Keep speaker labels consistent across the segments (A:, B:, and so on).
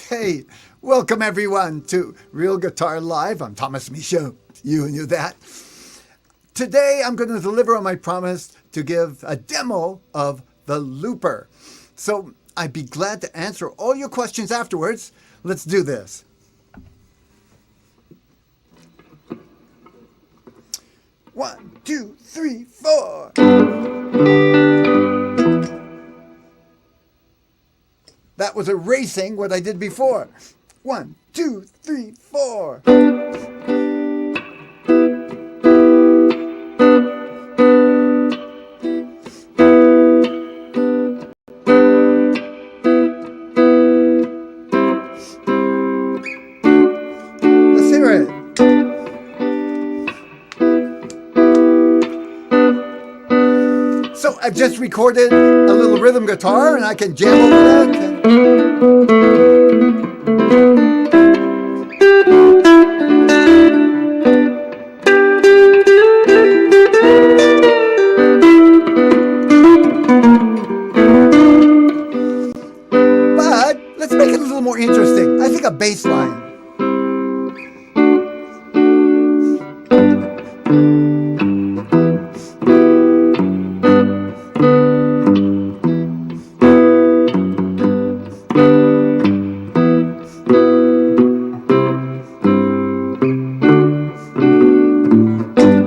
A: Hey, welcome everyone to Real Guitar Live. I'm Thomas Michaud. You knew that. Today I'm going to deliver on my promise to give a demo of the looper. So I'd be glad to answer all your questions afterwards. Let's do this. One, two, three, four. That was erasing what I did before. 1, 2, 3, 4. Let's hear it. So I've just recorded a little rhythm guitar and I can jam over that. But let's make it a little more interesting. I think a bass line.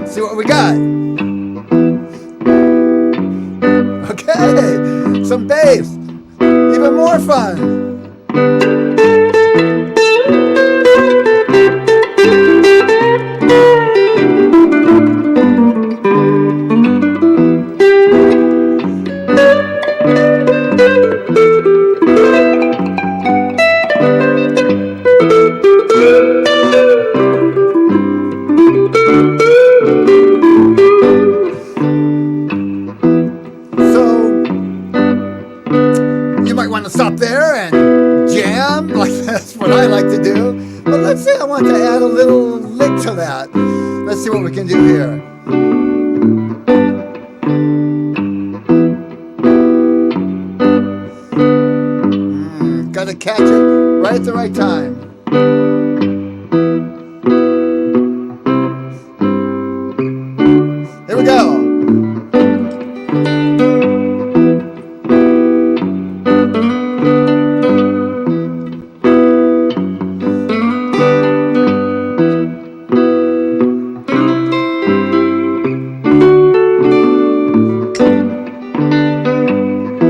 A: See what we got. Okay, some bass. Even more fun. Stop there and jam, like that's what I like to do. But let's say I want to add a little lick to that. Let's see what we can do here. Gotta catch it right at the right time. Here we go.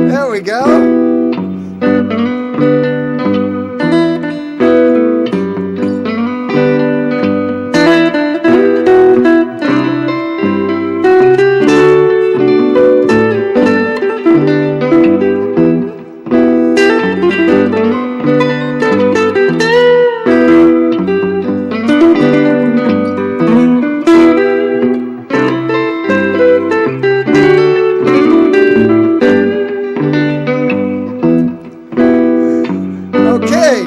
A: There we go. Okay.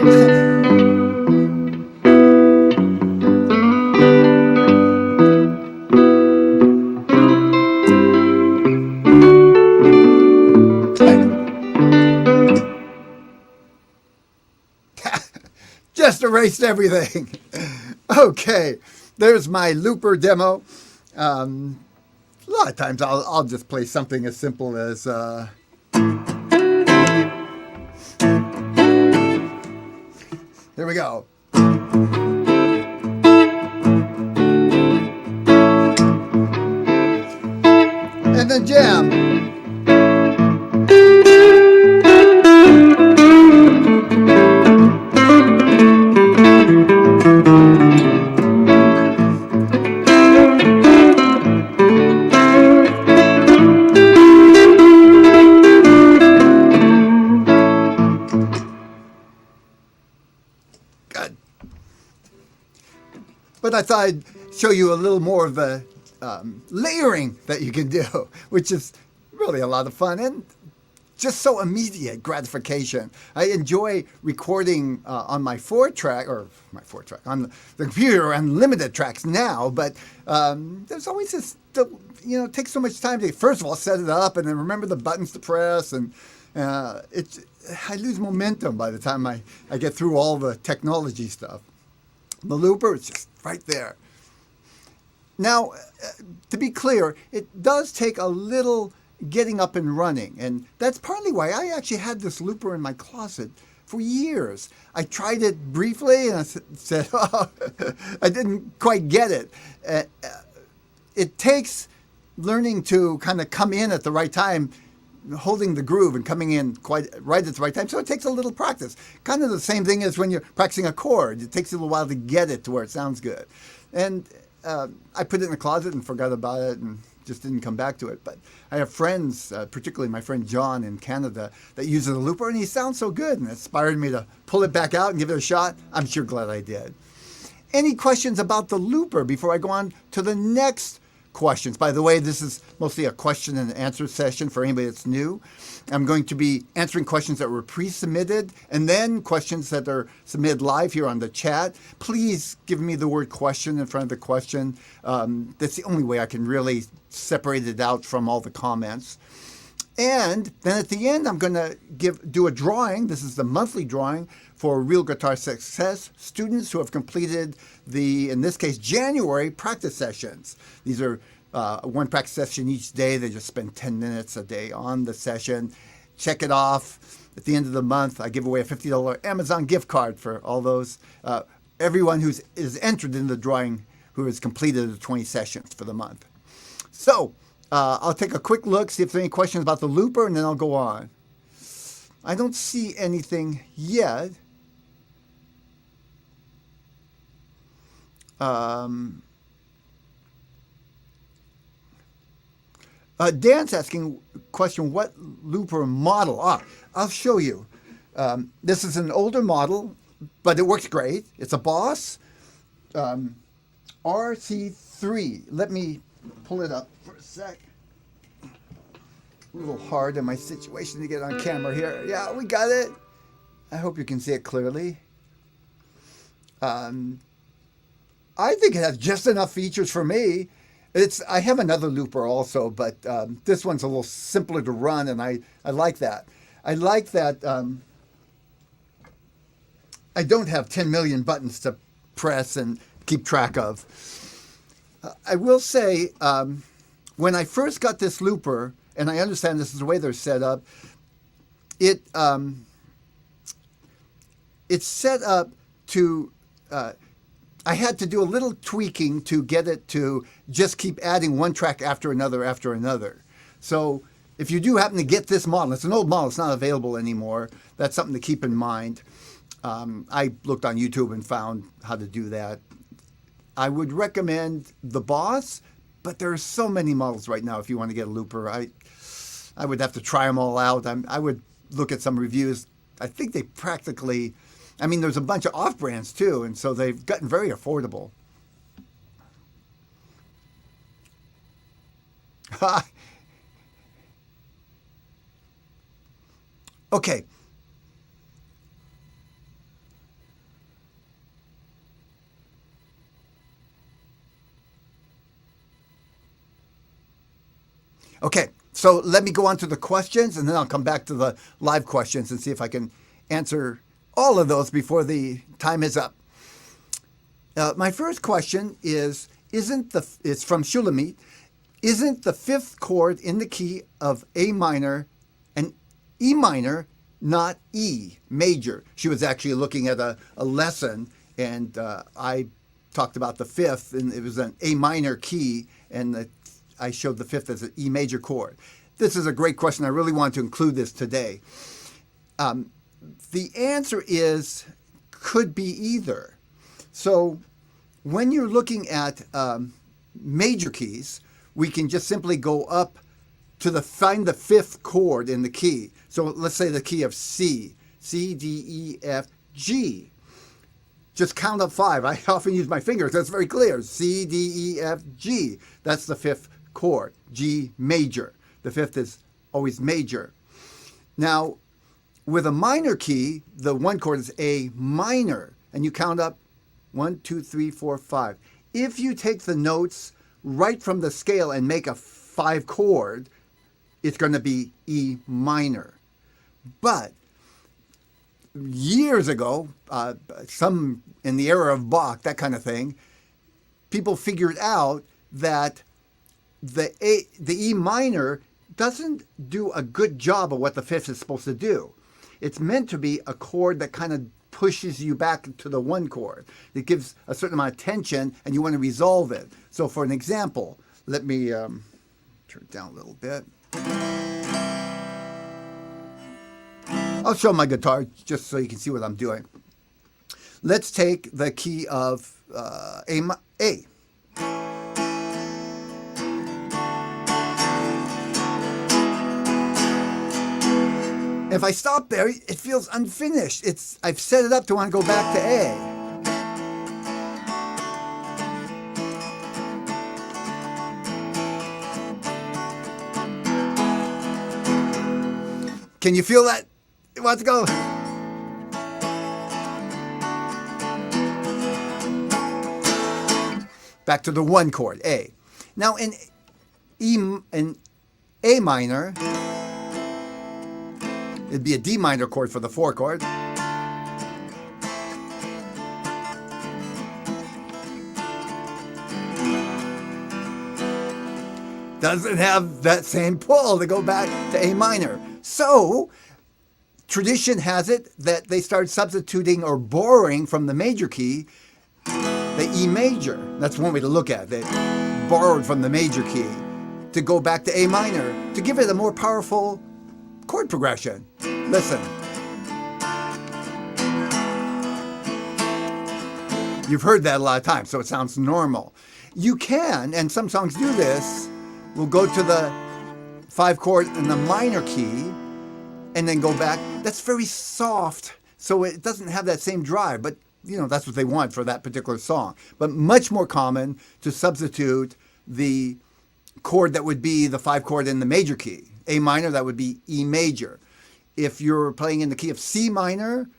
A: Just erased everything. Okay, there's my looper demo. A lot of times I'll just play something as simple as here we go. And then jam. Good. But I thought I'd show you a little more of the layering that you can do, which is really a lot of fun and just so immediate gratification. I enjoy recording on my 4-track, on the computer, unlimited tracks now, but there's always this, it takes so much time to, first of all, set it up and then remember the buttons to press, and I lose momentum by the time I get through all the technology stuff. The looper is just right there. Now, to be clear, it does take a little getting up and running, and that's partly why I actually had this looper in my closet for years. I tried it briefly and I said, oh, I didn't quite get it. It takes learning to kind of come in at the right time, holding the groove and coming in quite right at the right time. So it takes a little practice. Kind of the same thing as when you're practicing a chord. It takes a little while to get it to where it sounds good. And I put it in the closet and forgot about it and just didn't come back to it. But I have friends, particularly my friend John in Canada, that uses a looper, and he sounds so good, and it inspired me to pull it back out and give it a shot. I'm sure glad I did. Any questions about the looper before I go on to the next questions? By the way, this is mostly a question and answer session for anybody that's new. I'm going to be answering questions that were pre-submitted and then questions that are submitted live here on the chat. Please give me the word question in front of the question. That's the only way I can really separate it out from all the comments. And then at the end, I'm going to do a drawing. This is the monthly drawing for Real Guitar Success students who have completed the, in this case, January practice sessions. These are one practice session each day. They just spend 10 minutes a day on the session. Check it off. At the end of the month, I give away a $50 Amazon gift card for all those, everyone who is entered in the drawing who has completed the 20 sessions for the month. So, I'll take a quick look, see if there's any questions about the looper, and then I'll go on. I don't see anything yet. Dan's asking question, what looper model? I'll show you. This is an older model, but it works great. It's a Boss RC3. Let me pull it up for a sec. A little hard in my situation to get on camera here. Yeah, we got it. I hope you can see it clearly. I think it has just enough features for me. I have another looper also, but this one's a little simpler to run, and I like that. I like that I don't have 10 million buttons to press and keep track of. I will say, when I first got this looper, and I understand this is the way they're set up, it's set up to, I had to do a little tweaking to get it to just keep adding one track after another. So if you do happen to get this model, it's an old model, it's not available anymore, that's something to keep in mind. I looked on YouTube and found how to do that. I would recommend the Boss, but there are so many models right now if you want to get a looper. I would have to try them all out. I would look at some reviews. I think they practically, there's a bunch of off-brands too, and so they've gotten very affordable. Okay. Okay, so let me go on to the questions, and then I'll come back to the live questions and see if I can answer all of those before the time is up. My first question is, it's from Shulamit, isn't the fifth chord in the key of A minor and E minor, not E major? She was actually looking at a lesson, and I talked about the fifth, and it was an A minor key, and I showed the fifth as an E major chord. This is a great question. I really want to include this today. The answer is, could be either. So when you're looking at major keys, we can just simply go up to find the fifth chord in the key. So let's say the key of C, C, D, E, F, G. Just count up 5. I often use my fingers. That's very clear. C, D, E, F, G. That's the fifth chord, G major. The fifth is always major. Now, with a minor key, the one chord is A minor, and you count up 1, 2, 3, 4, 5. If you take the notes right from the scale and make a 5 chord, it's going to be E minor. But years ago, some in the era of Bach, that kind of thing, people figured out that the E minor doesn't do a good job of what the fifth is supposed to do. It's meant to be a chord that kind of pushes you back to the one chord. It gives a certain amount of tension, and you want to resolve it. So for an example, let me turn it down a little bit. I'll show my guitar just so you can see what I'm doing. Let's take the key of A. If I stop there, it feels unfinished. I've set it up to want to go back to A. Can you feel that? It wants to go. Back to the one chord, A. Now in A minor, it'd be a D minor chord for the 4 chord. Doesn't have that same pull to go back to A minor. So, tradition has it that they started substituting or borrowing from the major key the E major. That's one way to look at it. They borrowed from the major key to go back to A minor to give it a more powerful chord progression. Listen. You've heard that a lot of times, so it sounds normal. You can, and some songs do this, we'll go to the 5 chord in the minor key and then go back. That's very soft, so it doesn't have that same drive, but that's what they want for that particular song. But much more common to substitute the chord that would be the 5 chord in the major key. A minor, that would be E major. If you're playing in the key of C minor,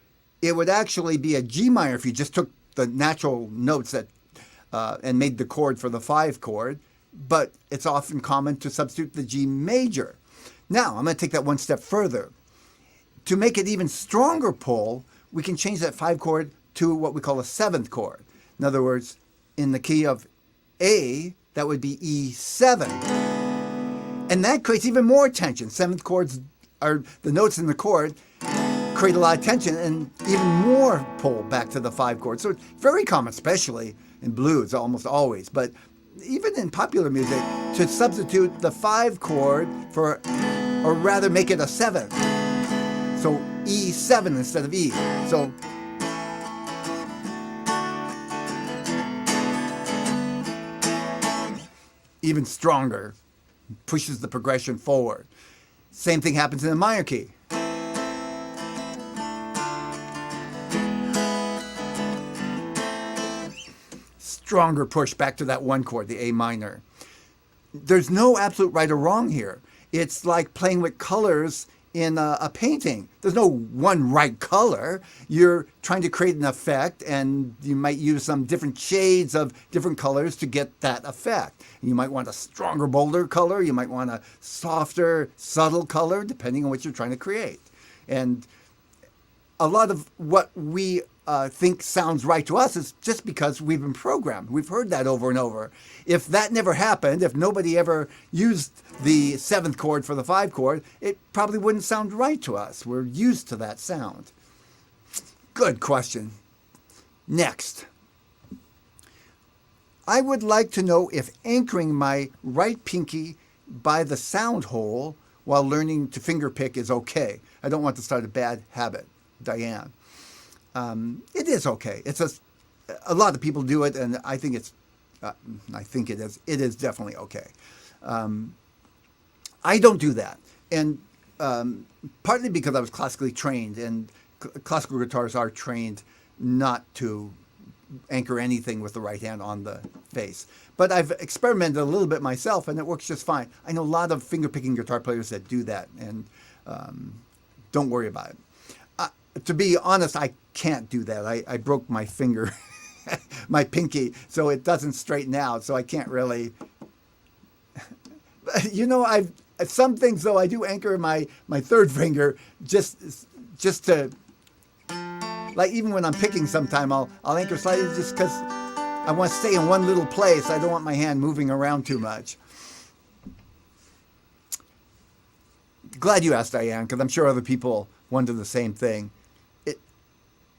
A: it would actually be a G minor if you just took the natural notes that and made the chord for the 5 chord. But it's often common to substitute the G major. Now, I'm going to take that one step further. To make it even stronger pull, we can change that 5 chord to what we call a 7th chord. In other words, in the key of A, that would be E7. And that creates even more tension. 7th chords are the notes in the chord, create a lot of tension and even more pull back to the 5 chord. So it's very common, especially in blues, almost always. But even in popular music, to substitute the 5 chord for, or rather make it a 7th. So E7 instead of E. So even stronger, pushes the progression forward. Same thing happens in the minor key. Stronger push back to that 1 chord, the A minor. There's no absolute right or wrong here. It's like playing with colors in a painting. There's no one right color. You're trying to create an effect, and you might use some different shades of different colors to get that effect. You might want a stronger, bolder color. You might want a softer, subtle color, depending on what you're trying to create. And a lot of what we think sounds right to us is just because we've been programmed. We've heard that over and over. If that never happened, if nobody ever used the 7th chord for the 5 chord, it probably wouldn't sound right to us. We're used to that sound. Good question. Next. I would like to know if anchoring my right pinky by the sound hole while learning to fingerpick is okay. I don't want to start a bad habit. Diane. It is okay. It's a lot of people do it, and I think it is. It is definitely okay. I don't do that, and partly because I was classically trained, and classical guitars are trained not to anchor anything with the right hand on the face. But I've experimented a little bit myself, and it works just fine. I know a lot of finger-picking guitar players that do that, and don't worry about it. To be honest, I can't do that. I broke my finger, my pinky, so it doesn't straighten out, so I can't really. You know, some things though I do anchor my third finger just to, like, even when I'm picking sometime I'll anchor slightly just because I want to stay in one little place. I don't want my hand moving around too much. Glad you asked, Diane, because I'm sure other people wonder the same thing.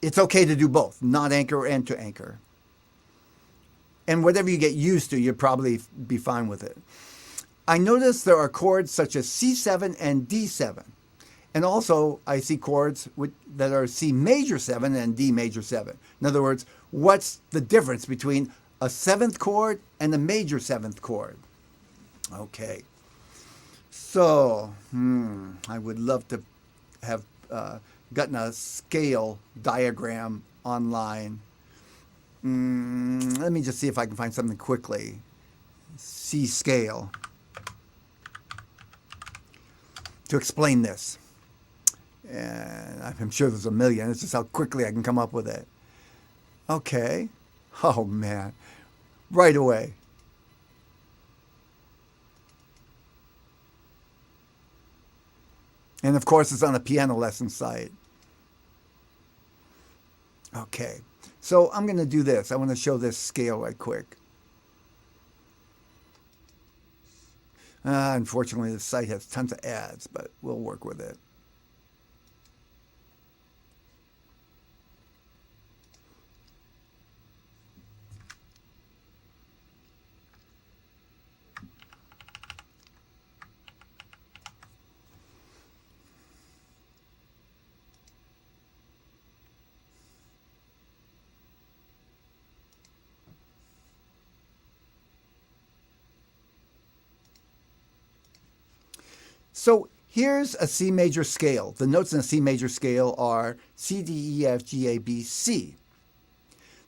A: It's okay to do both, not anchor and to anchor. And whatever you get used to, you'll probably be fine with it. I notice there are chords such as C7 and D7. And also, I see chords that are C major 7 and D major 7. In other words, what's the difference between a 7th chord and a major 7th chord? Okay. So, I would love to have gotten a scale diagram online. Let me just see if I can find something quickly. C scale. To explain this. And I'm sure there's a million. It's just how quickly I can come up with it. Okay. Oh, man. Right away. And of course, it's on a piano lesson site. Okay. So I'm going to do this. I want to show this scale right quick. Unfortunately, the site has tons of ads, but we'll work with it. So here's a C major scale. The notes in a C major scale are C, D, E, F, G, A, B, C.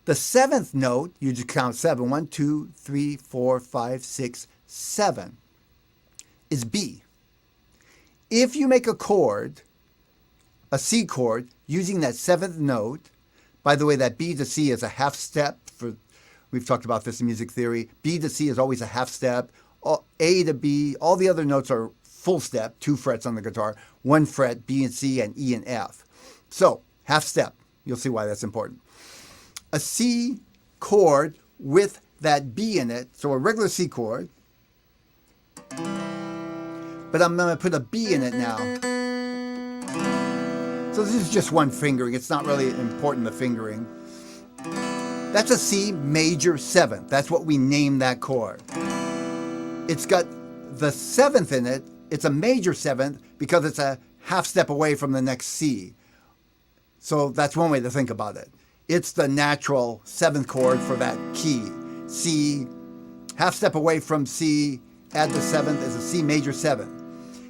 A: The 7th note, you just count 7, 1, 2, 3, 4, 5, 6, 7, is B. If you make a chord, a C chord, using that 7th note, by the way, that B to C is a half step. We've talked about this in music theory. B to C is always a half step. A to B, all the other notes are full step, 2 frets on the guitar, 1 fret, B and C, and E and F. So, half step. You'll see why that's important. A C chord with that B in it, so a regular C chord, but I'm going to put a B in it now. So this is just one fingering. It's not really important, the fingering. That's a C major 7th. That's what we name that chord. It's got the 7th in it. It's a major 7th because it's a half step away from the next C. So that's one way to think about it. It's the natural 7th chord for that key. C, half step away from C, add the 7th as a C major 7th.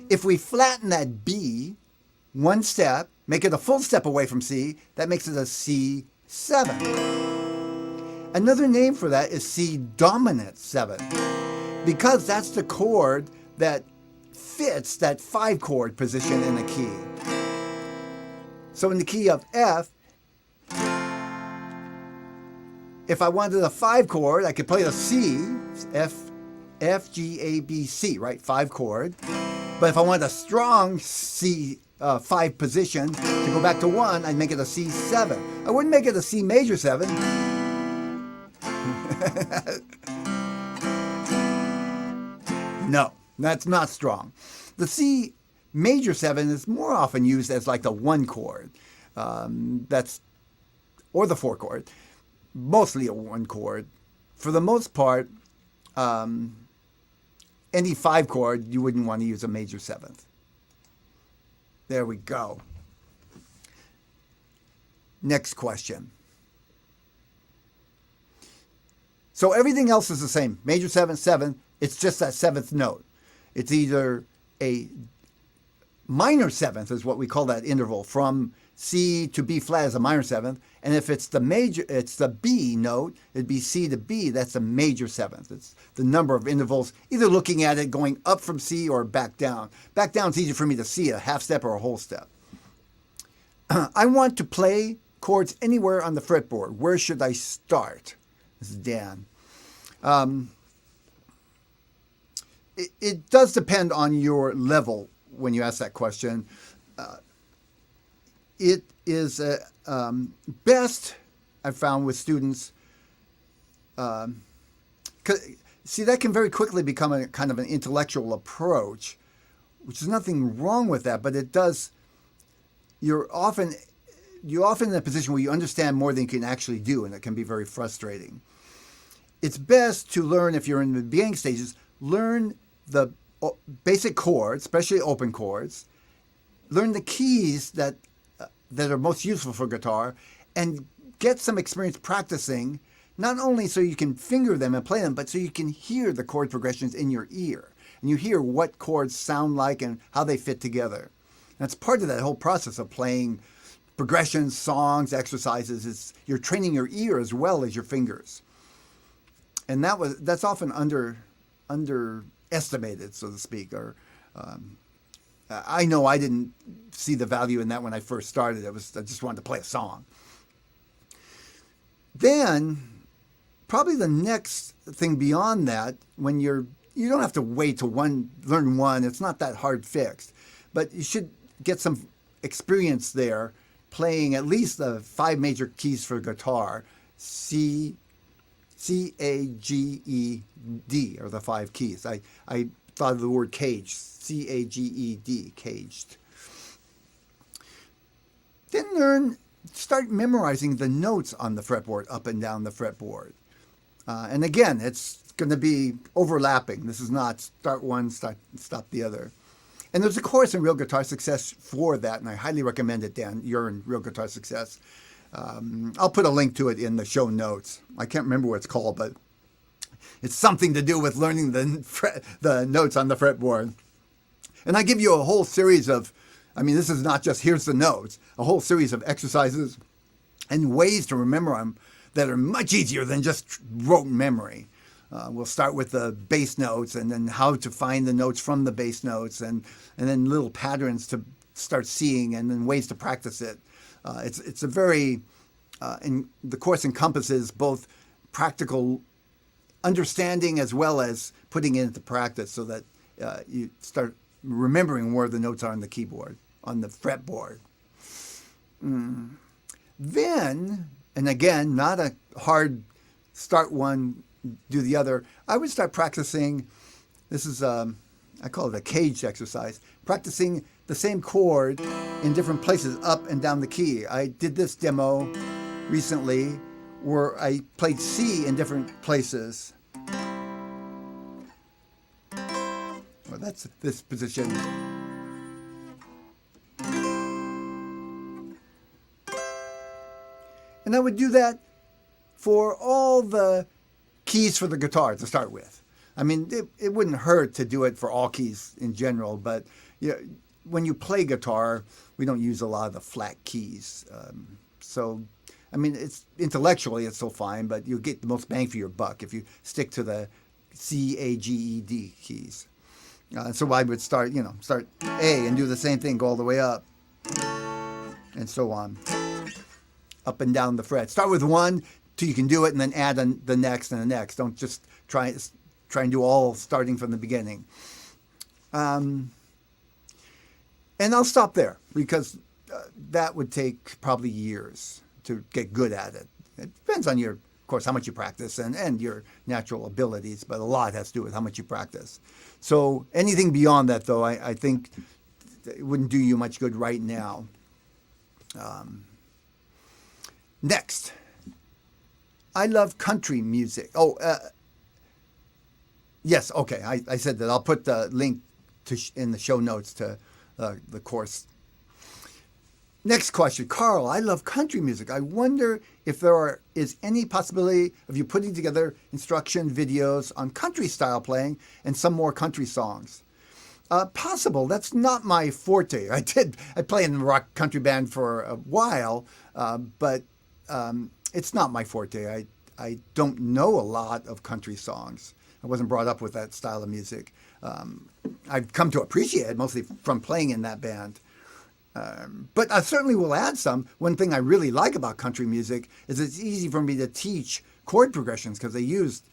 A: If we flatten that B, 1 step, make it a full step away from C, that makes it a C7. Another name for that is C dominant 7, because that's the chord that fits that 5 chord position in a key. So in the key of F, if I wanted a 5 chord, I could play the C, F, G, A, B, C, right? 5 chord. But if I wanted a strong C 5 position to go back to 1, I'd make it a C7. I wouldn't make it a C major 7. No, that's not strong. The C major 7 is more often used as like the 1 chord. Or the 4 chord. Mostly a 1 chord. For the most part, any 5 chord, you wouldn't want to use a major 7th. There we go. Next question. So everything else is the same. Major 7, 7, it's just that 7th note. It's either a minor 7th is what we call that interval from C to B flat is a minor 7th, and if it's the major, it's the B note, it'd be C to B, that's a major 7th. It's the number of intervals, either looking at it going up from C or back down. Back down is easy for me to see, a half step or a whole step. I want to play chords anywhere on the fretboard. Where should I start? This is Dan. It does depend on your level when you ask that question. It is best, I've found, with students. See, that can very quickly become a kind of an intellectual approach, which is nothing wrong with that, but it does. You're often in a position where you understand more than you can actually do, and it can be very frustrating. It's best to learn, if you're in the beginning stages, learn the basic chords, especially open chords, learn the keys that are most useful for guitar, and get some experience practicing, not only so you can finger them and play them, but so you can hear the chord progressions in your ear. And you hear what chords sound like and how they fit together. That's part of that whole process of playing progressions, songs, exercises. Is you're training your ear as well as your fingers. And that's often underestimated, so to speak. Or I know I didn't see the value in that when I first started. I just wanted to play a song. Then, probably the next thing beyond that, when you don't have to wait to learn one. It's not that hard fixed, but you should get some experience there, playing at least the 5 major keys for guitar: C, A, G, E, D are the 5 keys. I thought of the word cage, C, A, G, E, D, caged. Then start memorizing the notes on the fretboard, up and down the fretboard. And again, it's going to be overlapping. This is not start one, stop the other. And there's a course in Real Guitar Success for that, and I highly recommend it, Dan. You're in Real Guitar Success. I'll put a link to it in the show notes. I can't remember what it's called, but it's something to do with learning the notes on the fretboard. And I give you a whole series of, this is not just here's the notes, a whole series of exercises and ways to remember them that are much easier than just rote memory. We'll start with the bass notes, and then how to find the notes from the bass notes, and then little patterns to start seeing, and then ways to practice it. It's a very, the course encompasses both practical understanding as well as putting it into practice, so that you start remembering where the notes are on the keyboard, on the fretboard. Then, and again, not a hard start one, do the other. I would start practicing. This is, I call it a caged exercise, practicing the same chord in different places up and down the key. I did this demo recently where I played C in different places. Well, that's this position. And I would do that for all the keys for the guitar to start with. It wouldn't hurt to do it for all keys in general, but when you play guitar, we don't use a lot of the flat keys. It's intellectually it's still fine, but you'll get the most bang for your buck if you stick to the C, A, G, E, D keys. So I would start A and do the same thing, go all the way up, and so on, up and down the fret. Start with one till you can do it, and then add the next and the next. Don't just try and do all starting from the beginning. And I'll stop there, because that would take probably years to get good at it. It depends on of course, how much you practice and your natural abilities, but a lot has to do with how much you practice. So anything beyond that, though, I think it wouldn't do you much good right now. Next, I love country music. Yes, okay, I said that. I'll put the link in the show notes to the course. Next question, Carl, I love country music. I wonder if there is any possibility of you putting together instruction videos on country style playing and some more country songs. Possible. That's not my forte. I play in a rock country band for a while, but it's not my forte. I don't know a lot of country songs. I wasn't brought up with that style of music. I've come to appreciate it mostly from playing in that band. But I certainly will add some. One thing I really like about country music is it's easy for me to teach chord progressions because they use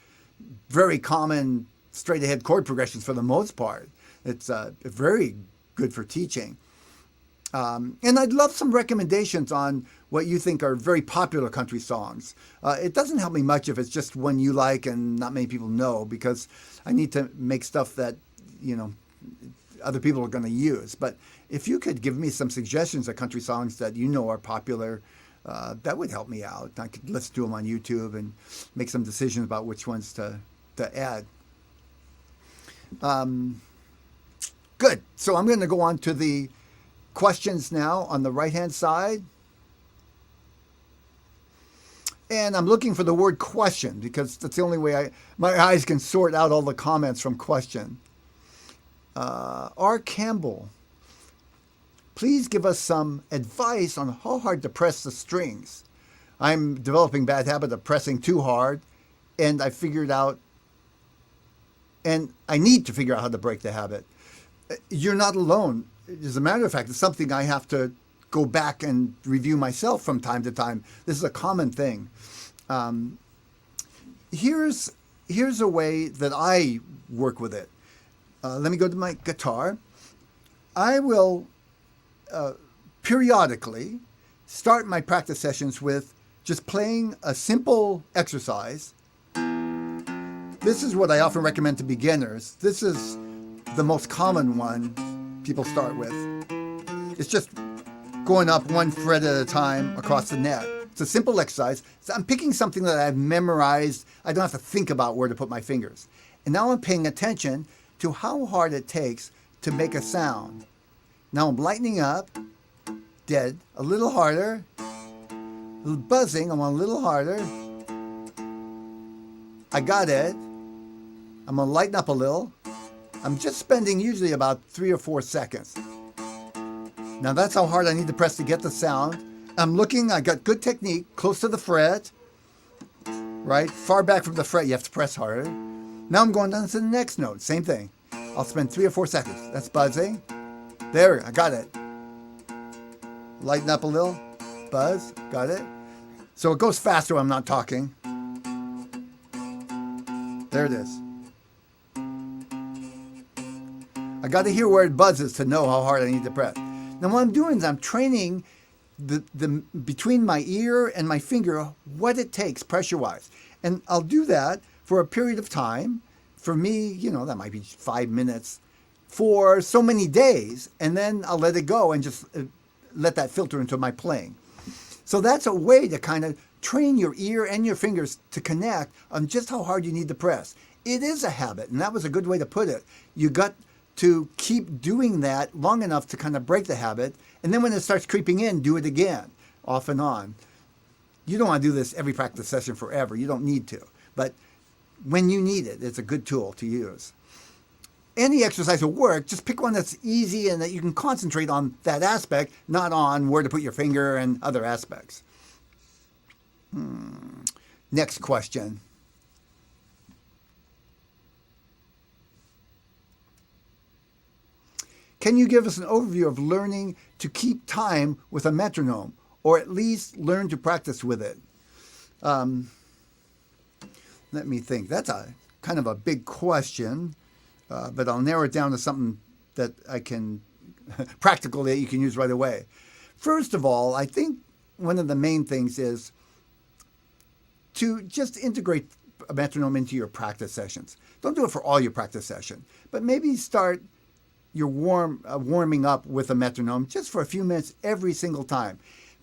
A: very common straight ahead chord progressions for the most part. It's very good for teaching. And I'd love some recommendations on what you think are very popular country songs. It doesn't help me much if it's just one you like and not many people know, because I need to make stuff that, other people are going to use. But if you could give me some suggestions of country songs that you know are popular, that would help me out. I could listen to them on YouTube and make some decisions about which ones to add. Good. So I'm going to go on to the questions now on the right-hand side. And I'm looking for the word question because that's the only way my eyes can sort out all the comments from question. R. Campbell, please give us some advice on how hard to press the strings. I'm developing bad habit of pressing too hard, and I need to figure out how to break the habit. You're not alone. As a matter of fact, it's something I have to go back and review myself from time to time. This is a common thing. Here's a way that I work with it. Let me go to my guitar. I will periodically start my practice sessions with just playing a simple exercise. This is what I often recommend to beginners. This is the most common one people start with. It's just going up one fret at a time across the neck. It's a simple exercise. So I'm picking something that I've memorized. I don't have to think about where to put my fingers. And now I'm paying attention to how hard it takes to make a sound. Now I'm lightening up, dead, a little harder, a little buzzing, I want a little harder. I got it. I'm gonna lighten up a little. I'm just spending usually about 3 or 4 seconds. Now that's how hard I need to press to get the sound. I'm looking, I got good technique, close to the fret, right? Far back from the fret, you have to press harder. Now I'm going down to the next note, same thing. I'll spend 3 or 4 seconds. That's buzzing. There, I got it. Lighten up a little, buzz, got it. So it goes faster when I'm not talking. There it is. I got to hear where it buzzes to know how hard I need to press. Now what I'm doing is I'm training the between my ear and my finger what it takes pressure-wise. And I'll do that for a period of time. For me, that might be 5 minutes for so many days, and then I'll let it go and just let that filter into my playing. So that's a way to kind of train your ear and your fingers to connect on just how hard you need to press. It is a habit, and that was a good way to put it. You got to keep doing that long enough to kind of break the habit, and then when it starts creeping in, do it again, off and on. You don't want to do this every practice session forever. You don't need to. But when you need it, it's a good tool to use. Any exercise will work. Just pick one that's easy and that you can concentrate on that aspect, not on where to put your finger and other aspects. Next question. Can you give us an overview of learning to keep time with a metronome, or at least learn to practice with it? Let me think. That's a kind of a big question, but I'll narrow it down to something that I can, practical that you can use right away. First of all, I think one of the main things is to just integrate a metronome into your practice sessions. Don't do it for all your practice session, but maybe start your warming up with a metronome just for a few minutes every single time.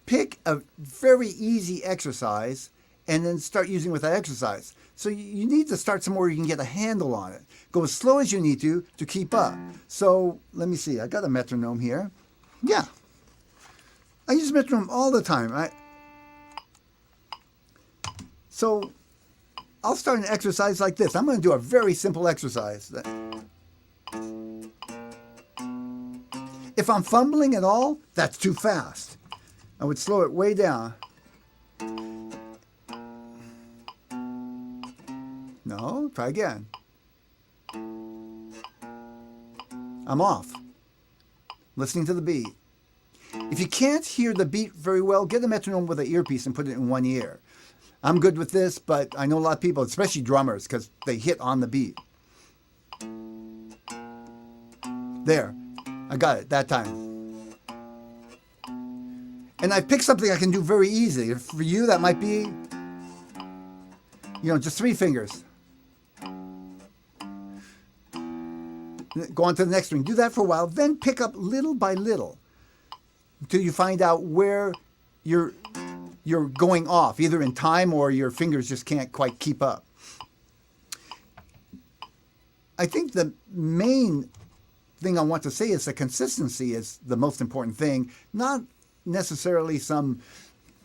A: Pick a very easy exercise and then start using with that exercise. So you need to start somewhere you can get a handle on it. Go as slow as you need to keep up. So let me see, I got a metronome here. Yeah, I use metronome all the time. So I'll start an exercise like this. I'm going to do a very simple exercise. If I'm fumbling at all, that's too fast. I would slow it way down. No, try again. I'm off. Listening to the beat. If you can't hear the beat very well, get a metronome with an earpiece and put it in one ear. I'm good with this, but I know a lot of people, especially drummers, because they hit on the beat. There, I got it that time. And I picked something I can do very easily. For you, that might be, just 3 fingers. Go on to the next string. Do that for a while. Then pick up little by little until you find out where you're going off, either in time or your fingers just can't quite keep up. I think the main thing I want to say is the consistency is the most important thing, not necessarily some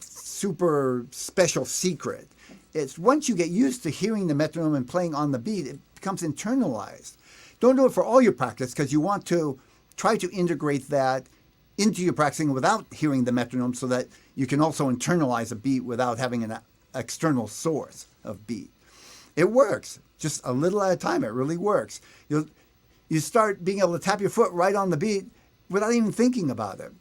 A: super special secret. It's once you get used to hearing the metronome and playing on the beat, it becomes internalized. Don't do it for all your practice because you want to try to integrate that into your practicing without hearing the metronome so that you can also internalize a beat without having an external source of beat. It works, just a little at a time. It really works. You start being able to tap your foot right on the beat without even thinking about it.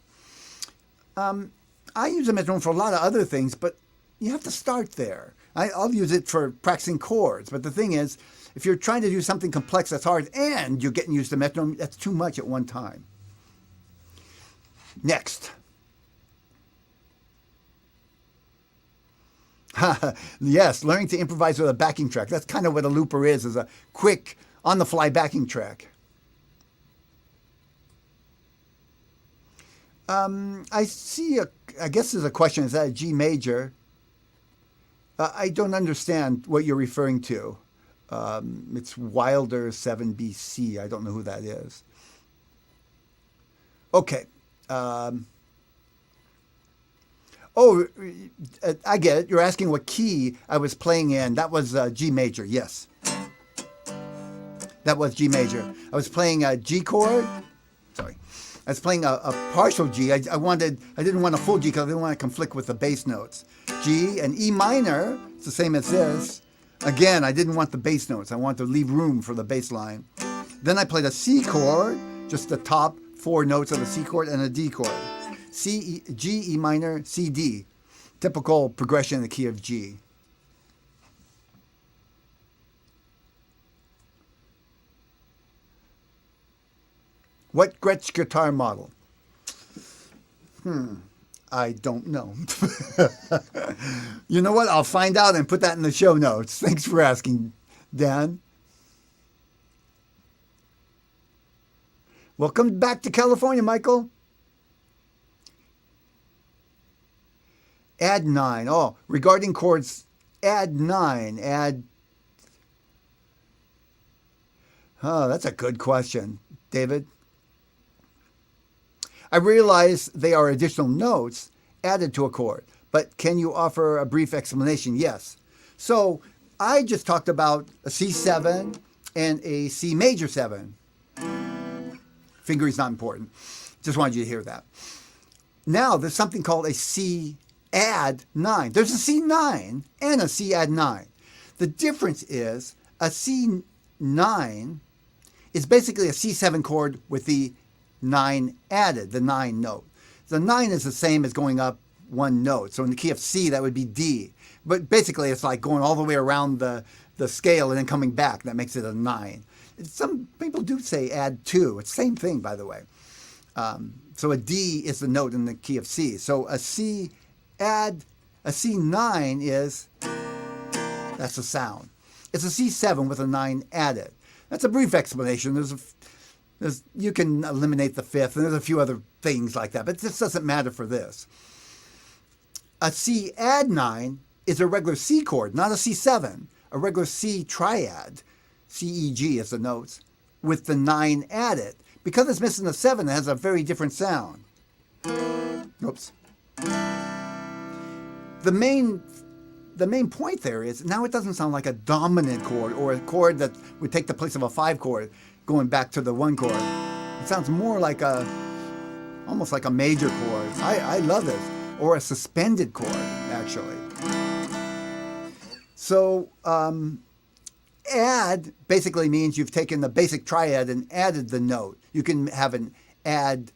A: I use a metronome for a lot of other things, but you have to start there. I'll use it for practicing chords, but the thing is, if you're trying to do something complex that's hard and you're getting used to metronome, that's too much at one time. Next. Yes, learning to improvise with a backing track. That's kind of what a looper is a quick, on-the-fly backing track. I guess there's a question, is that a G major? I don't understand what you're referring to. It's Wilder 7BC. I don't know who that is. Okay. I get it. You're asking what key I was playing in. That was G major, yes. That was G major. I was playing a G chord. Sorry. I was playing a partial G. I didn't want a full G because I didn't want to conflict with the bass notes. G and E minor, it's the same as this. Again, I didn't want the bass notes. I wanted to leave room for the bass line. Then I played a C chord, just the top 4 notes of a C chord, and a D chord. C, G, E minor, C, D. Typical progression in the key of G. What Gretsch guitar model? I don't know. You know what? I'll find out and put that in the show notes. Thanks for asking, Dan. Welcome back to California, Michael. Add 9. Oh, regarding chords, add 9. Oh, that's a good question, David. I realize they are additional notes added to a chord, but can you offer a brief explanation? Yes. So I just talked about a C7 and a C major 7. Finger is not important. Just wanted you to hear that. Now there's something called a C add 9. There's a C9 and a C add 9. The difference is a C9 is basically a C7 chord with the 9 added, the 9 note. The 9 is the same as going up 1 note. So in the key of C, that would be D. But basically, it's like going all the way around the scale and then coming back. That makes it a 9. Some people do say add 2. It's the same thing, by the way. So a D is the note in the key of C. So a C add, a C9 is, that's the sound. It's a C7 with a 9 added. That's a brief explanation. You can eliminate the 5th, and there's a few other things like that, but this doesn't matter for this. A C add 9 is a regular C chord, not a C7, a regular C triad, C, E, G is the notes, with the 9 added. Because it's missing the 7, it has a very different sound. Oops. The main point there is now it doesn't sound like a dominant chord or a chord that would take the place of a 5 chord going back to the 1 chord. It sounds more like almost like a major chord. I love this. Or a suspended chord, actually. So add basically means you've taken the basic triad and added the note. You can have an add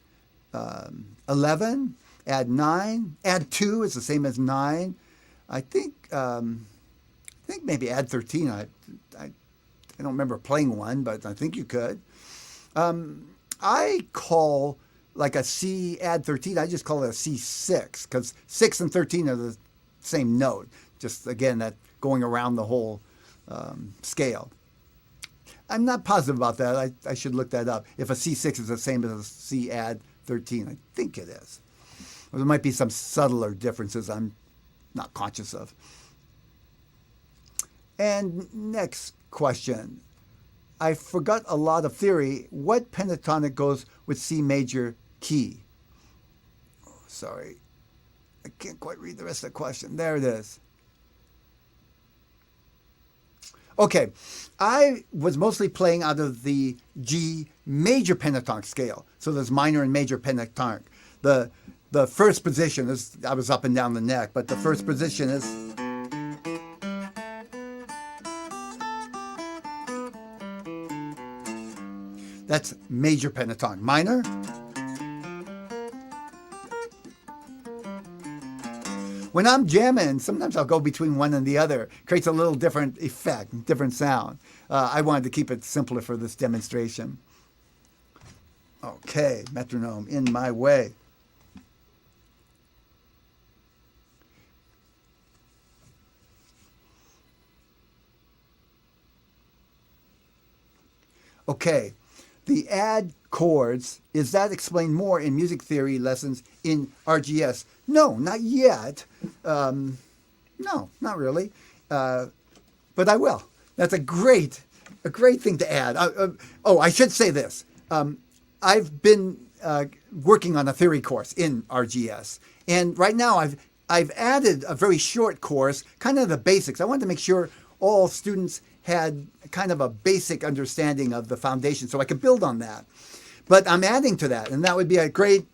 A: a 11, add 9, add 2 is the same as 9. I think maybe add 13. I don't remember playing one, but I think you could. I call like a C add 13, I just call it a C6 because 6 and 13 are the same note. Just again, that going around the whole scale. I'm not positive about that. I should look that up. If a C6 is the same as a C add 13, I think it is. Or there might be some subtler differences I'm not conscious of. And next question. I forgot a lot of theory. What pentatonic goes with C major key? Oh, sorry. I can't quite read the rest of the question. There it is. Okay, I was mostly playing out of the G major pentatonic scale. So there's minor and major pentatonic. The first position is, I was up and down the neck, but the first position is... That's major pentatonic. Minor. When I'm jamming, sometimes I'll go between one and the other. Creates a little different effect, different sound. I wanted to keep it simpler for this demonstration. Okay, metronome in my way. Okay. The add chords, is that explained more in music theory lessons in RGS? No, not yet. No, not really. But I will. That's a great thing to add. I should say this. I've been working on a theory course in RGS. And right now I've added a very short course, kind of the basics. I wanted to make sure all students had kind of a basic understanding of the foundation so I could build on that. But I'm adding to that, and that would be a great,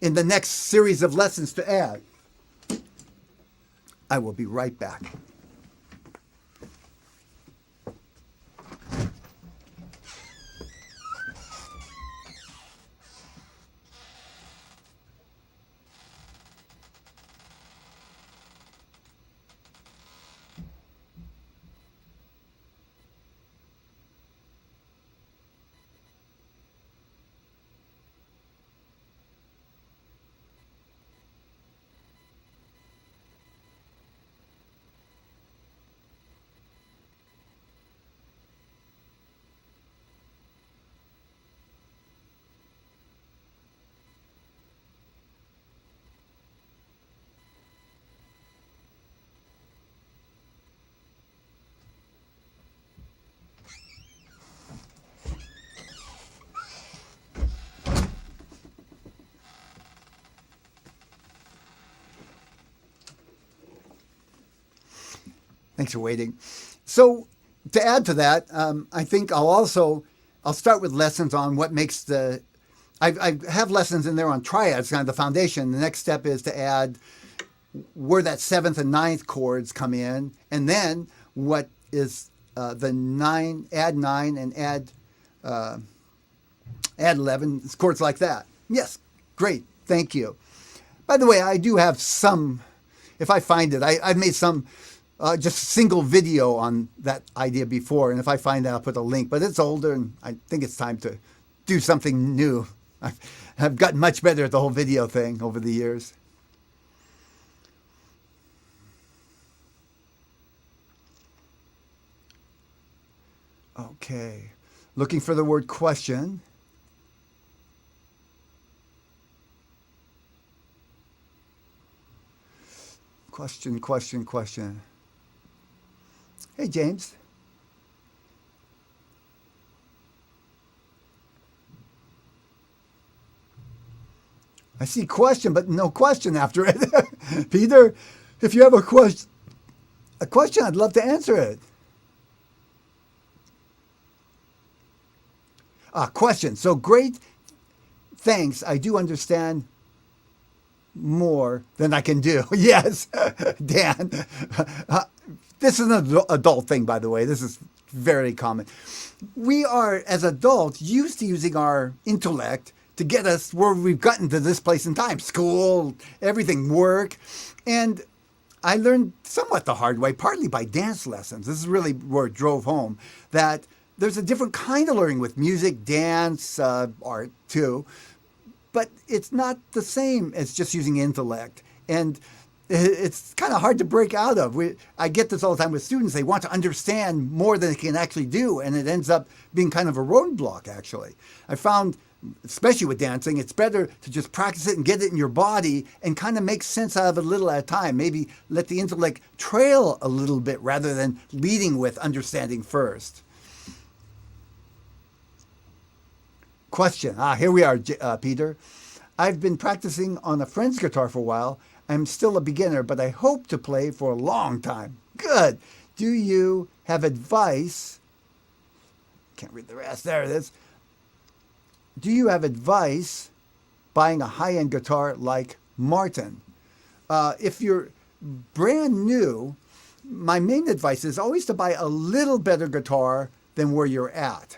A: in the next series of lessons to add. I will be right back. Thanks for waiting. So to add to that, I think I'll start with lessons on what makes I have lessons in there on triads, kind of the foundation. The next step is to add where that 7th and 9th chords come in, and then what is the 9, add 9 and add 11, chords like that. Yes, great, thank you. By the way, I do have some, if I find it, I've made some just single video on that idea before, and if I find that, I'll put a link. But it's older, and I think it's time to do something new. I've gotten much better at the whole video thing over the years. Okay, looking for the word question. Question. Hey, James. I see question, but no question after it. Peter, if you have a question, I'd love to answer it. Question. So great. Thanks. I do understand more than I can do. Yes, Dan. This is an adult thing, by the way. This is very common. We are, as adults, used to using our intellect to get us where we've gotten to this place in time. School, everything, work. And I learned somewhat the hard way, partly by dance lessons. This is really where it drove home, that there's a different kind of learning with music, dance, art too. But it's not the same as just using intellect. And it's kind of hard to break out of. I get this all the time with students. They want to understand more than they can actually do, and it ends up being kind of a roadblock, actually. I found, especially with dancing, it's better to just practice it and get it in your body and kind of make sense out of it a little at a time. Maybe let the intellect trail a little bit rather than leading with understanding first. Question. Here we are, Peter. I've been practicing on a friend's guitar for a while. I'm still a beginner, but I hope to play for a long time. Good. Do you have advice? Can't read the rest. There it is. Do you have advice buying a high-end guitar like Martin? If you're brand new, my main advice is always to buy a little better guitar than where you're at.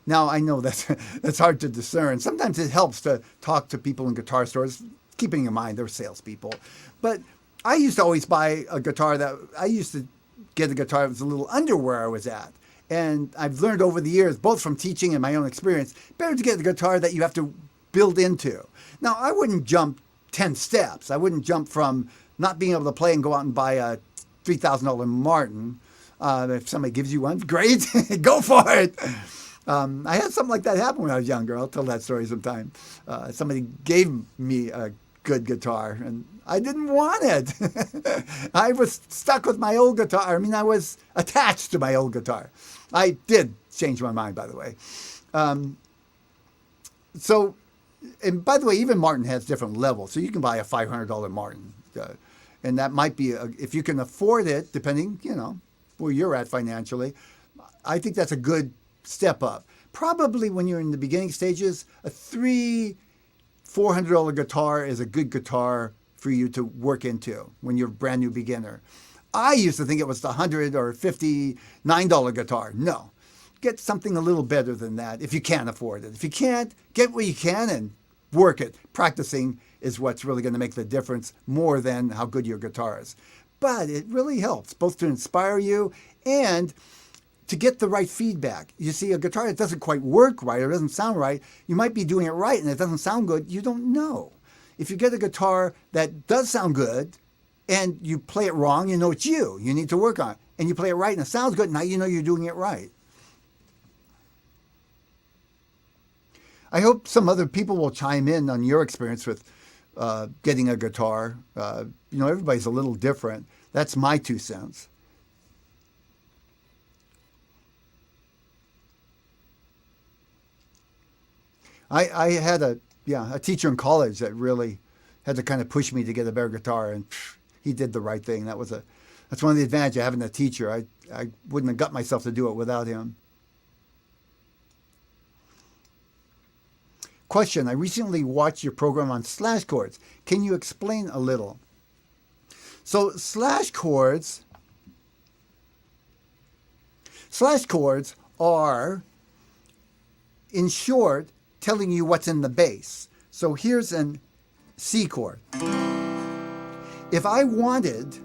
A: Now, I know that's hard to discern. Sometimes it helps to talk to people in guitar stores, keeping in mind they're salespeople. But I used to always buy a guitar I used to get a guitar that was a little under where I was at. And I've learned over the years, both from teaching and my own experience, better to get the guitar that you have to build into. Now, I wouldn't jump 10 steps. I wouldn't jump from not being able to play and go out and buy a $3,000 Martin. If somebody gives you one, great, go for it. I had something like that happen when I was younger. I'll tell that story sometime. Somebody gave me a good guitar, and I didn't want it. I was stuck with my old guitar. I mean, I was attached to my old guitar. I did change my mind, by the way. And by the way, even Martin has different levels. So you can buy a $500 Martin. And that might be, if you can afford it, depending, where you're at financially, I think that's a good step up. Probably when you're in the beginning stages, a $400 guitar is a good guitar for you to work into when you're a brand new beginner. I used to think it was the $100 or $59 guitar. No, get something a little better than that if you can afford it. If you can't, get what you can and work it. Practicing is what's really going to make the difference more than how good your guitar is. But it really helps both to inspire you and to get the right feedback. You see, a guitar that doesn't quite work right or doesn't sound right, you might be doing it right and it doesn't sound good. You don't know. If you get a guitar that does sound good and you play it wrong, you know it's you. You need to work on it. And you play it right and it sounds good, now you know you're doing it right. I hope some other people will chime in on your experience with getting a guitar. Everybody's a little different. That's my 2 cents. I had a teacher in college that really had to kind of push me to get a better guitar, and he did the right thing. That's one of the advantages of having a teacher. I wouldn't have got myself to do it without him. Question, I recently watched your program on slash chords. Can you explain a little? So slash chords are, in short, telling you what's in the bass. So here's an C chord. If I wanted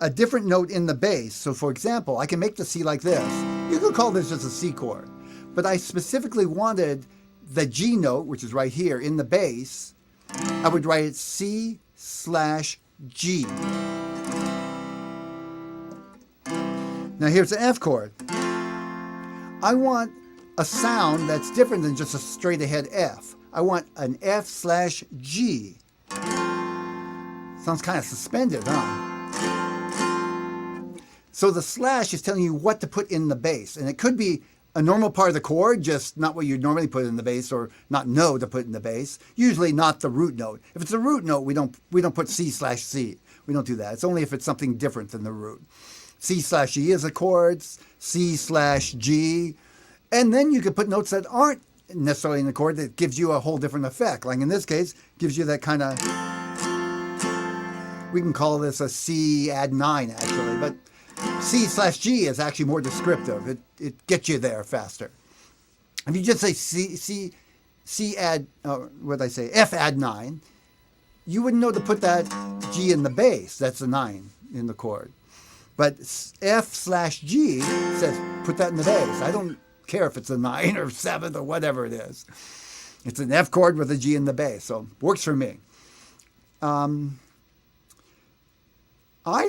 A: a different note in the bass, so for example, I can make the C like this. You could call this just a C chord. But I specifically wanted the G note, which is right here, in the bass. I would write it C/G. Now here's the F chord. I want a sound that's different than just a straight ahead F. I want an F/G. Sounds kind of suspended, huh? So the slash is telling you what to put in the bass. And it could be a normal part of the chord, just not what you'd normally put in the bass, or not know to put in the bass. Usually not the root note. If it's a root note, we don't put C/C. We don't do that. It's only if it's something different than the root. C/E is a chord, C/G. And then you could put notes that aren't necessarily in the chord that gives you a whole different effect. Like in this case, gives you that kind of, we can call this a C add 9 actually, but C/G is actually more descriptive. It gets you there faster. If you just say F add 9, you wouldn't know to put that G in the bass. That's a 9 in the chord. But F/G says put that in the bass. I don't care if it's a 9 or 7 or whatever it is. It's an F chord with a G in the bass, so works for me. I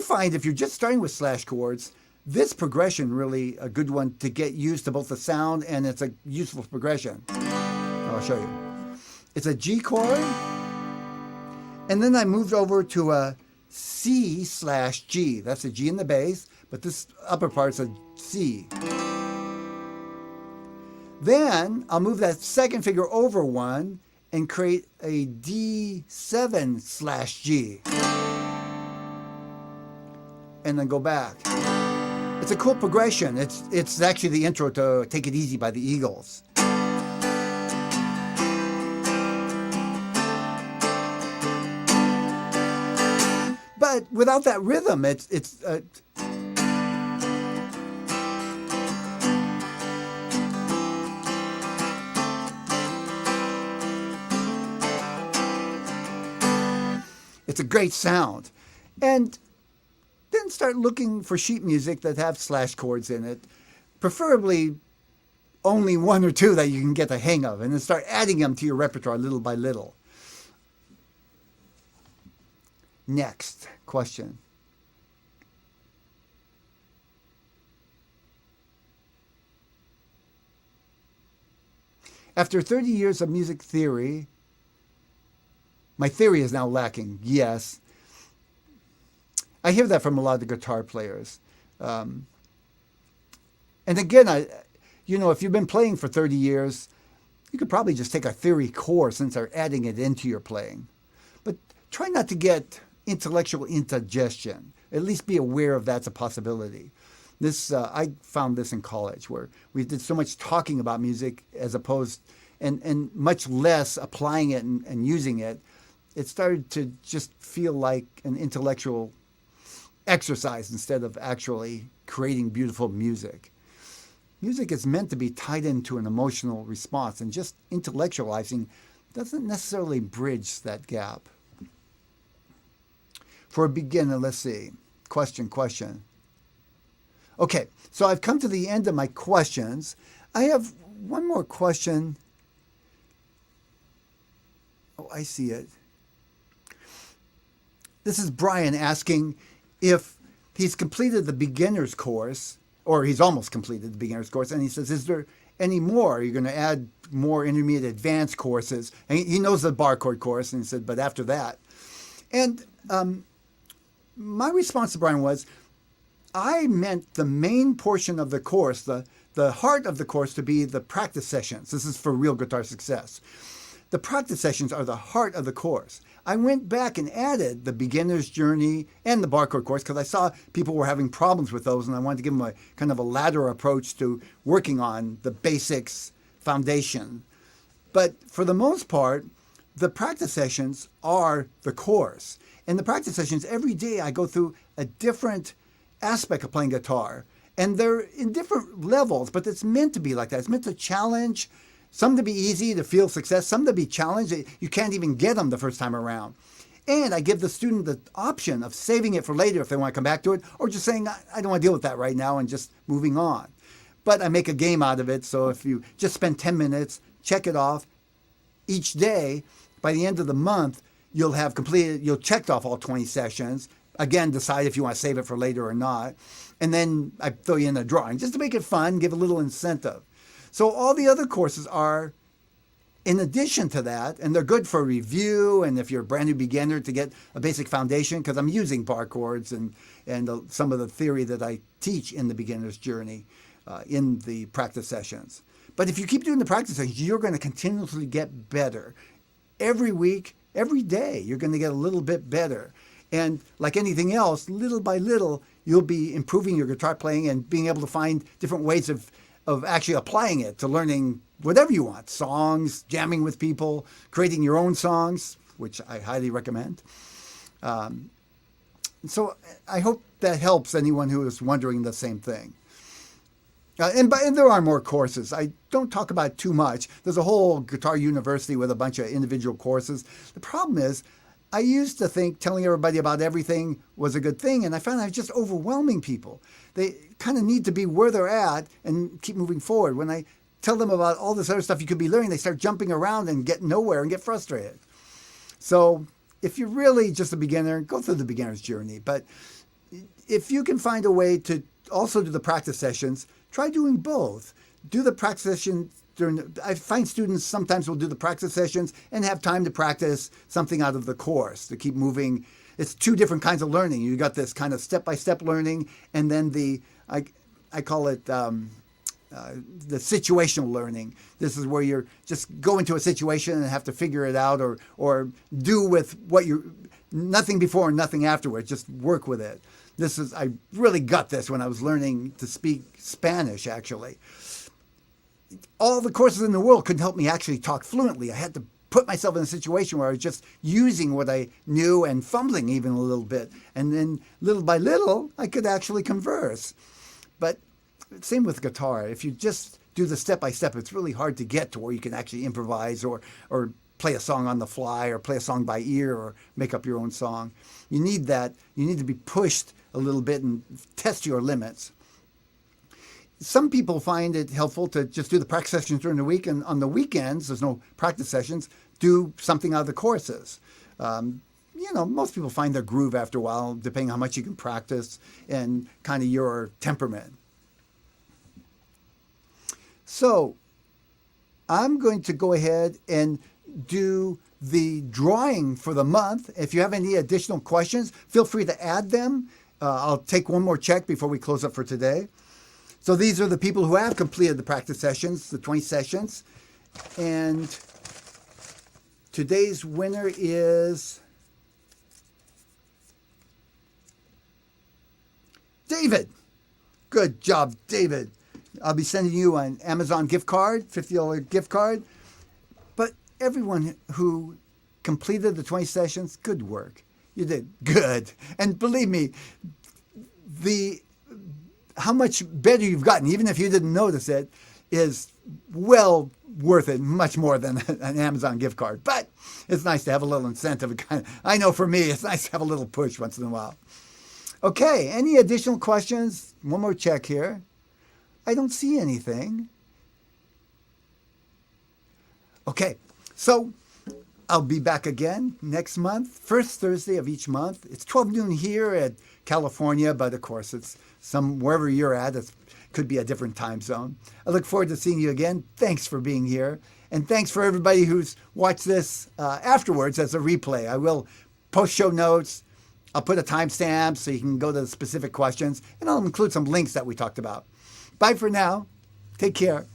A: find if you're just starting with slash chords, this progression really a good one to get used to both the sound, and it's a useful progression. I'll show you. It's a G chord, and then I moved over to a C/G. That's a G in the bass, but this upper part's a C. Then I'll move that second finger over one and create a D7/G. And then go back. It's a cool progression. It's actually the intro to Take It Easy by the Eagles. But without that rhythm, it's a great sound. And then start looking for sheet music that have slash chords in it, preferably only one or two that you can get the hang of, and then start adding them to your repertoire little by little. Next question. After 30 years of music theory, my theory is now lacking. Yes. I hear that from a lot of the guitar players. And again, if you've been playing for 30 years, you could probably just take a theory course and start adding it into your playing. But try not to get intellectual indigestion. At least be aware of that's a possibility. I found this in college, where we did so much talking about music as opposed and much less applying it and using it. It started to just feel like an intellectual exercise instead of actually creating beautiful music. Music is meant to be tied into an emotional response, and just intellectualizing doesn't necessarily bridge that gap. For a beginner, let's see. Question. Okay, so I've come to the end of my questions. I have one more question. Oh, I see it. This is Brian asking if he's completed the beginner's course, or he's almost completed the beginner's course, and he says, is there any more? Are you going to add more intermediate advanced courses? And he knows the bar chord course, and he said, but after that. And my response to Brian was, I meant the main portion of the course, the heart of the course, to be the practice sessions. This is for real guitar success. The practice sessions are the heart of the course. I went back and added the beginner's journey and the bar chord course because I saw people were having problems with those, and I wanted to give them a kind of a ladder approach to working on the basics foundation. But for the most part, the practice sessions are the course. And the practice sessions, every day I go through a different aspect of playing guitar. And they're in different levels, but it's meant to be like that. It's meant to challenge, some to be easy to feel success, some to be challenged. You can't even get them the first time around. And I give the student the option of saving it for later if they want to come back to it, or just saying, I don't want to deal with that right now, and just moving on. But I make a game out of it, so if you just spend 10 minutes, check it off each day, by the end of the month, you'll checked off all 20 sessions. Again, decide if you want to save it for later or not. And then I throw you in a drawing just to make it fun, give a little incentive. So all the other courses are in addition to that, and they're good for review and if you're a brand new beginner to get a basic foundation, because I'm using bar chords and some of the theory that I teach in the beginner's journey in the practice sessions. But if you keep doing the practice sessions, you're going to continuously get better. Every week, every day, you're going to get a little bit better. And like anything else, little by little, you'll be improving your guitar playing and being able to find different ways of actually applying it to learning whatever you want. Songs, jamming with people, creating your own songs, which I highly recommend. So I hope that helps anyone who is wondering the same thing. And there are more courses. I don't talk about it too much. There's a whole guitar university with a bunch of individual courses. The problem is, I used to think telling everybody about everything was a good thing, and I found I was just overwhelming people. They kind of need to be where they're at and keep moving forward. When I tell them about all this other stuff you could be learning, they start jumping around and get nowhere and get frustrated. So if you're really just a beginner, go through the beginner's journey. But if you can find a way to also do the practice sessions, try doing both. Do the practice sessions I find students sometimes will do the practice sessions and have time to practice something out of the course to keep moving. It's two different kinds of learning. You got this kind of step-by-step learning, and then I call it the situational learning. This is where you're just go into a situation and have to figure it out or do with what you nothing before and nothing afterwards. Just work with it. I really got this when I was learning to speak Spanish, actually. All the courses in the world couldn't help me actually talk fluently. I had to put myself in a situation where I was just using what I knew and fumbling even a little bit. And then little by little, I could actually converse. But same with guitar. If you just do the step-by-step, it's really hard to get to where you can actually improvise or play a song on the fly or play a song by ear or make up your own song. You need that. You need to be pushed a little bit and test your limits. Some people find it helpful to just do the practice sessions during the week, and on the weekends, there's no practice sessions, do something out of the courses. Most people find their groove after a while, depending on how much you can practice and kind of your temperament. So I'm going to go ahead and do the drawing for the month. If you have any additional questions, feel free to add them. I'll take one more check before we close up for today. So these are the people who have completed the practice sessions, the 20 sessions. And today's winner is David. Good job, David. I'll be sending you an Amazon gift card, $50 gift card. But everyone who completed the 20 sessions, good work. You did good. And believe me, how much better you've gotten, even if you didn't notice it, is well worth it, much more than an Amazon gift card. But it's nice to have a little incentive. I know for me, it's nice to have a little push once in a while. Okay, any additional questions? One more check here. I don't see anything. Okay, so I'll be back again next month, first Thursday of each month. It's 12 noon here at California, but of course it's wherever you're at, it could be a different time zone. I look forward to seeing you again. Thanks for being here. And thanks for everybody who's watched this afterwards as a replay. I will post show notes. I'll put a timestamp so you can go to the specific questions, and I'll include some links that we talked about. Bye for now. Take care.